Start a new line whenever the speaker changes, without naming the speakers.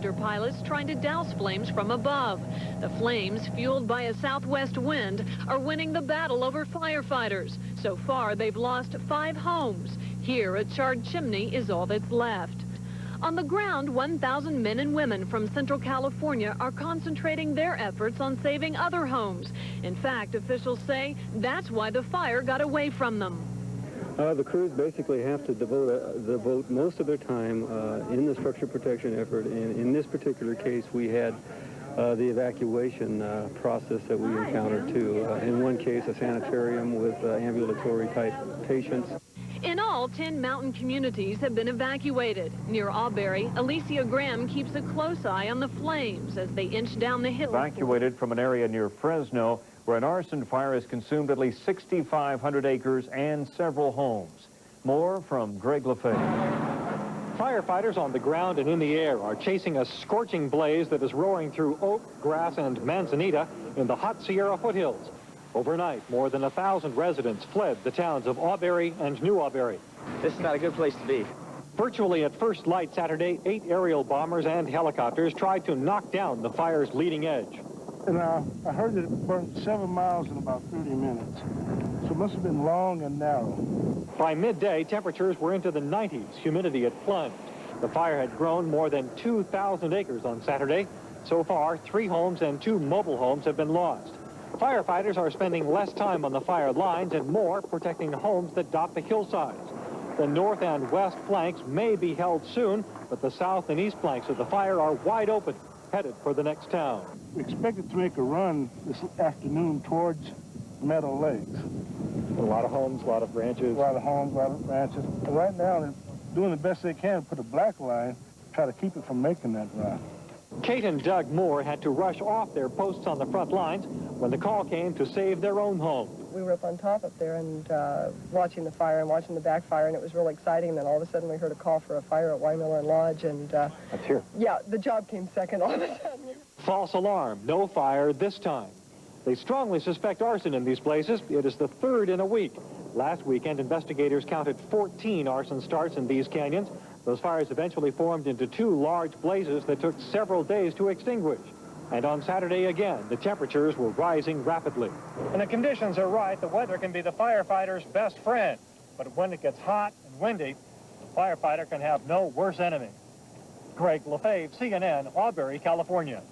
helicopter pilots trying to douse flames from above. The flames, fueled by a southwest wind, are winning the battle over firefighters. So far, they've lost 5 homes. Here, a charred chimney is all that's left. On the ground, 1,000 men and women from Central California are concentrating their efforts on saving other homes. In fact, officials say that's why the fire got away from them.
The crews basically have to devote most of their time in the structure protection effort. And in this particular case, we had the evacuation process that we encountered too. In one case, a sanitarium with ambulatory type patients.
In all, 10 mountain communities have been evacuated. Near Auberry, Alicia Graham keeps a close eye on the flames as they inch down the hill.
Evacuated from an area near Fresno where an arson fire has consumed at least 6,500 acres and several homes. More from Greg Lefebvre.
Firefighters on the ground and in the air are chasing a scorching blaze that is roaring through oak, grass, and manzanita in the hot Sierra foothills. Overnight, more than 1,000 residents fled the towns of Auberry and New Auberry.
This is not a good place to be.
Virtually at first light Saturday, 8 aerial bombers and helicopters tried to knock down the fire's leading edge.
And I heard it burned 7 miles in about 30 minutes. So it must have been long and narrow.
By midday, temperatures were into the 90s. Humidity had plunged. The fire had grown more than 2,000 acres on Saturday. So far, 3 homes and 2 mobile homes have been lost. Firefighters are spending less time on the fire lines and more protecting the homes that dot the hillsides. The north and west flanks may be held soon, but the south and east flanks of the fire are wide open, headed for the next town.
We expected to make a run this afternoon towards Meadow Lakes.
A lot of homes, a lot of ranches.
A lot of homes, a lot of ranches. And right now, they're doing the best they can to put a black line, try to keep it from making that run.
Kate and Doug Moore had to rush off their posts on the front lines when the call came to save their own home.
We were up on top up there and watching the fire and watching the backfire, and it was really exciting. And then all of a sudden we heard a call for a fire at Wymiller Lodge, and
that's here.
Yeah, the job came second all of a sudden.
False alarm, no fire this time. They strongly suspect arson in these places. It is the 3rd in a week. Last weekend, investigators counted 14 arson starts in these canyons. Those fires eventually formed into 2 large blazes that took several days to extinguish. And on Saturday again, the temperatures were rising rapidly. When the conditions are right, the weather can be the firefighter's best friend. But when it gets hot and windy, the firefighter can have no worse enemy. Greg Lefebvre, CNN, Auberry, California.